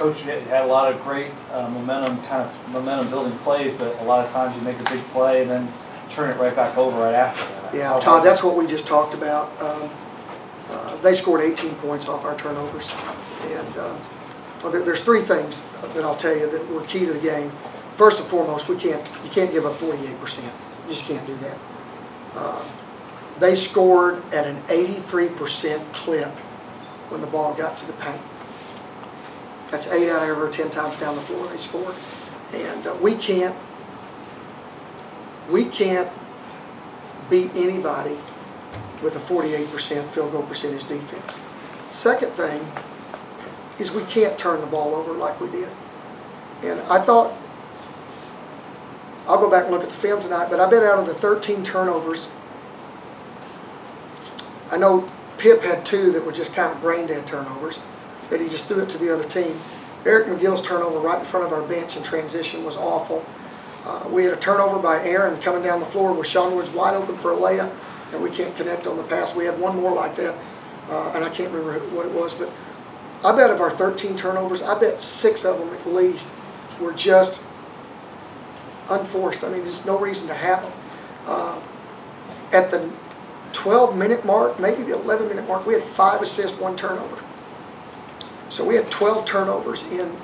Coach, you had a lot of great momentum building plays, but a lot of times you make a big play and then turn it right back over right after that. Yeah, Todd, that's what we just talked about. They scored 18 points off our turnovers. And well, there's three things that I'll tell you that were key to the game. First and foremost, you can't give up 48%. You just can't do that. They scored at an 83% clip when the ball got to the paint. That's 8 out of every 10 times down the floor they scored. And we can't beat anybody with a 48% field goal percentage defense. Second thing is we can't turn the ball over like we did. And I thought, I'll go back and look at the film tonight, but I bet out of the 13 turnovers, I know Pip had 2 that were just kind of brain dead turnovers, that he just threw it to the other team. Eric McGill's turnover right in front of our bench in transition was awful. We had a turnover by Aaron coming down the floor with Sean Woods wide open for a layup, and we can't connect on the pass. We had one more like that, and I can't remember what it was, but I bet of our 13 turnovers, I bet 6 of them at least were just unforced. I mean, there's no reason to have them. At the 12-minute mark, maybe the 11-minute mark, we had 5 assists, 1 turnover. So we had 12 turnovers in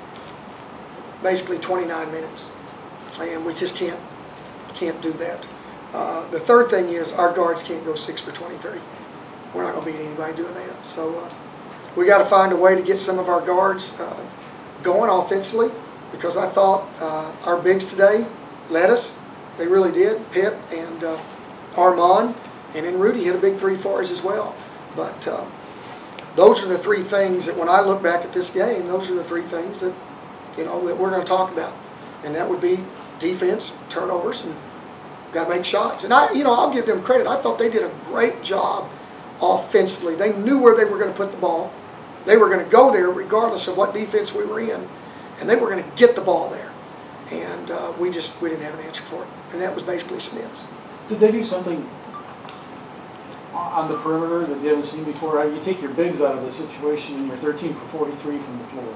basically 29 minutes, and we just can't do that. The third thing is our guards can't go 6 for 23. We're not going to beat anybody doing that. So we got to find a way to get some of our guards going offensively, because I thought our bigs today led us. They really did. Pitt and Armand, and then Rudy hit a big 3 for us as well. But those are the 3 things that when I look back at this game, those are the 3 things that that we're going to talk about, and that would be defense, turnovers, and got to make shots. And I'll give them credit. I thought they did a great job offensively. They knew where they were going to put the ball. They were going to go there regardless of what defense we were in, and they were going to get the ball there. And we didn't have an answer for it, and that was basically Smith's. Did they do something on the perimeter that you haven't seen before? You take your bigs out of the situation, and you're 13 for 43 from the floor.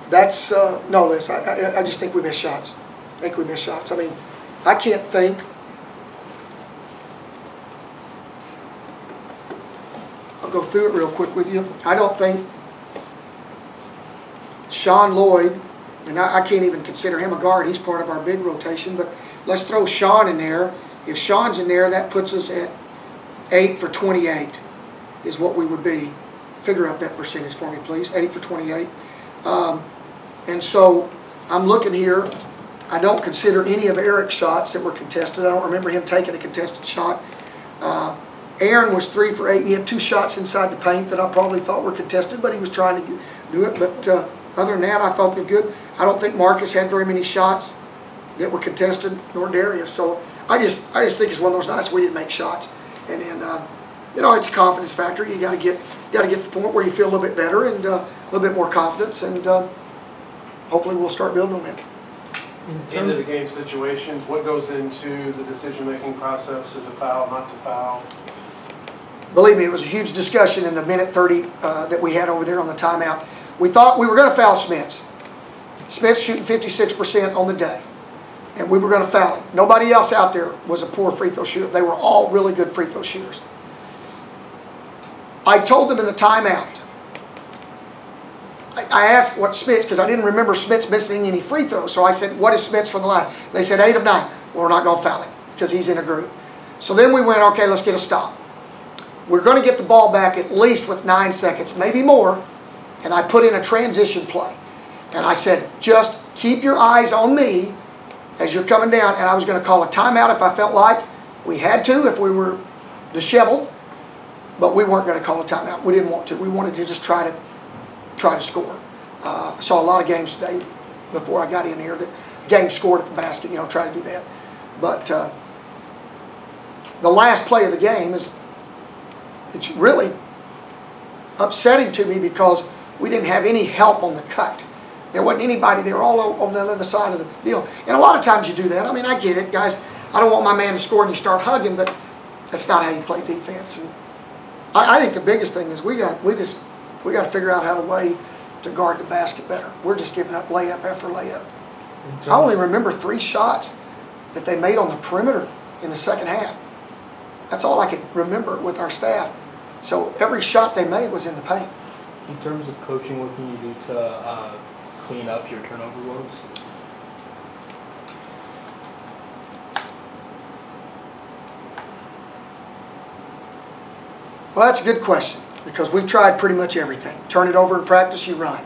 That's no, Liz. I just think we missed shots. I think we missed shots. I mean, I can't think. I'll go through it real quick with you. I don't think Sean Lloyd, and I can't even consider him a guard. He's part of our big rotation, but let's throw Sean in there. If Sean's in there, that puts us at 8 for 28 is what we would be. Figure out that percentage for me, please. 8 for 28. And so I'm looking here. I don't consider any of Eric's shots that were contested. I don't remember him taking a contested shot. Aaron was 3 for 8. He had 2 shots inside the paint that I probably thought were contested, but he was trying to do it. But other than that, I thought they were good. I don't think Marcus had very many shots that were contested, nor Darius. So I just think it's one of those nights we didn't make shots. And then it's a confidence factor. You got to get to the point where you feel a little bit better and a little bit more confidence, and hopefully we'll start building on that. End of the game situations, what goes into the decision-making process to foul, not to foul? Believe me, it was a huge discussion in the minute 30 that we had over there on the timeout. We thought we were going to foul Smiths. Smiths shooting 56% on the day, and we were going to foul him. Nobody else out there was a poor free throw shooter. They were all really good free throw shooters. I told them in the timeout, I asked what Smiths, because I didn't remember Smiths missing any free throws. So I said, what is Smiths from the line? They said 8 of 9. Well, we're not going to foul him because he's in a group. So then we went, okay, let's get a stop. We're going to get the ball back at least with 9 seconds, maybe more. And I put in a transition play. And I said, just keep your eyes on me as you're coming down. And I was going to call a timeout if I felt like we had to, if we were disheveled. But we weren't going to call a timeout. We didn't want to. We wanted to just try to score. I saw a lot of games today before I got in here that games scored at the basket, try to do that. But the last play of the game it's really upsetting to me because we didn't have any help on the cut. There wasn't anybody. They were all on the other side of the deal. And a lot of times you do that. I mean, I get it, guys. I don't want my man to score and you start hugging, but that's not how you play defense. And I think the biggest thing is we got to figure out how to to guard the basket better. We're just giving up layup after layup. I only remember 3 shots that they made on the perimeter in the second half. That's all I could remember with our staff. So every shot they made was in the paint. In terms of coaching, what can you do to clean up your turnover woes? Well, that's a good question, because we've tried pretty much everything. Turn it over in practice, you run.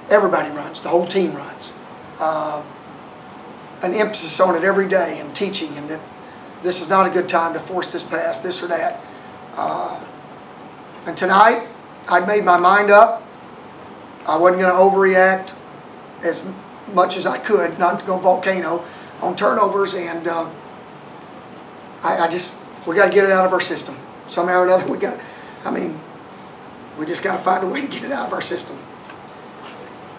Everybody runs. The whole team runs. An emphasis on it every day and teaching, and that this is not a good time to force this pass, this or that. And tonight, I'd made my mind up. I wasn't going to overreact as much as I could, not to go volcano on turnovers, and we got to get it out of our system. Somehow or another, we just got to find a way to get it out of our system.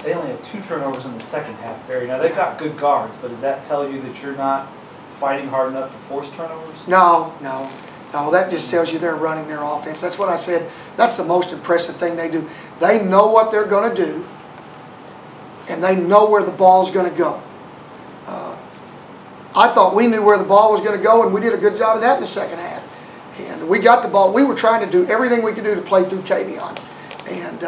They only had 2 turnovers in the second half, Barry. Now, they've got good guards, but does that tell you that you're not fighting hard enough to force turnovers? No. That just tells you they're running their offense. That's what I said. That's the most impressive thing they do. They know what they're going to do, and they know where the ball's going to go. I thought we knew where the ball was going to go, and we did a good job of that in the second half. And we got the ball. We were trying to do everything we could do to play through Kavion, and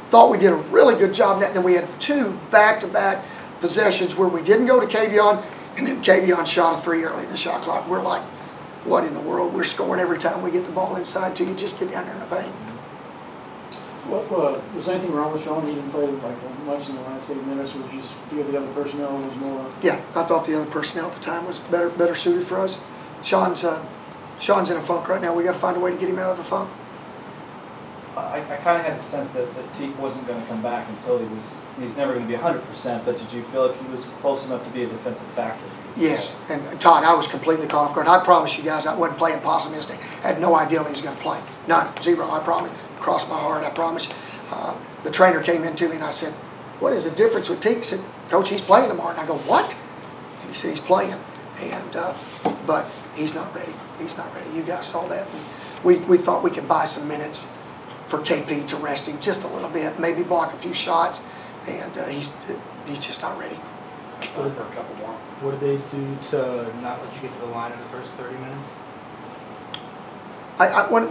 thought we did a really good job of that. And then we had 2 back-to-back possessions where we didn't go to Kavion, and then Kavion shot a 3 early in the shot clock. We're like, what in the world? We're scoring every time we get the ball inside to you. Just get down there in the paint. Was anything wrong with Sean? He didn't play like much in the last 8 minutes. Was just feel the other personnel was more. Yeah, I thought the other personnel at the time was better suited for us. Sean's in a funk right now. We got to find a way to get him out of the funk. I kind of had the sense that Teague wasn't going to come back until he's never going to be 100%, but did you feel like he was close enough to be a defensive factor for you? Yes, and Todd, I was completely caught off guard. I promise you guys I wasn't playing possum yesterday. I had no idea he was going to play. None. 0, I promise. Crossed my heart, I promise. The trainer came in to me and I said, what is the difference with Teague? He said, Coach, he's playing tomorrow. And I go, what? And he said, he's playing. And but he's not ready. He's not ready. You guys saw that. And we thought we could buy some minutes for KP to rest him just a little bit, maybe block a few shots, and he's just not ready. For a couple more. What did they do to not let you get to the line in the first 30 minutes?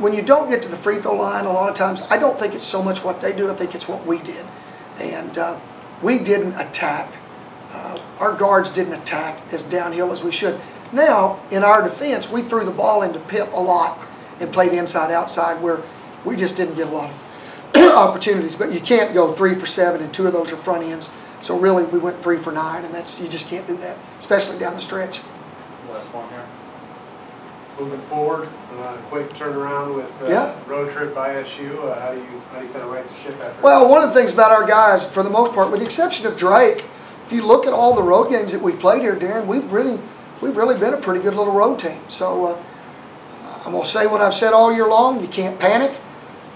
When you don't get to the free throw line, a lot of times, I don't think it's so much what they do, I think it's what we did. And we didn't attack. Our guards didn't attack as downhill as we should. Now, in our defense, we threw the ball into Pip a lot and played inside-outside where we just didn't get a lot of opportunities. But you can't go 3 for 7 and 2 of those are front ends. So really, we went 3 for 9, and you just can't do that, especially down the stretch. Last one here. Moving forward, quick turnaround with road trip by SU. How do you kind of right the ship after? Well, one of the things about our guys, for the most part, with the exception of Drake, if you look at all the road games that we've played here, Darren, we've really been a pretty good little road team. So I'm going to say what I've said all year long. You can't panic.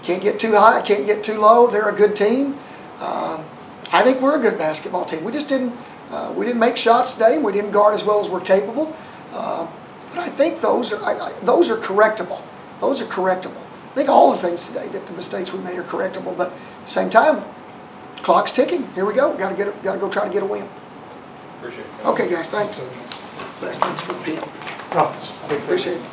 Can't get too high. Can't get too low. They're a good team. I think we're a good basketball team. We just didn't make shots today. We didn't guard as well as we're capable. But I think those are correctable. Those are correctable. I think all the things today, that the mistakes we made are correctable. But at the same time, clock's ticking. Here we go. Got to go try to get a win. Appreciate it. Okay, guys. Thanks. Best thanks for the PM. Oh, Appreciate it.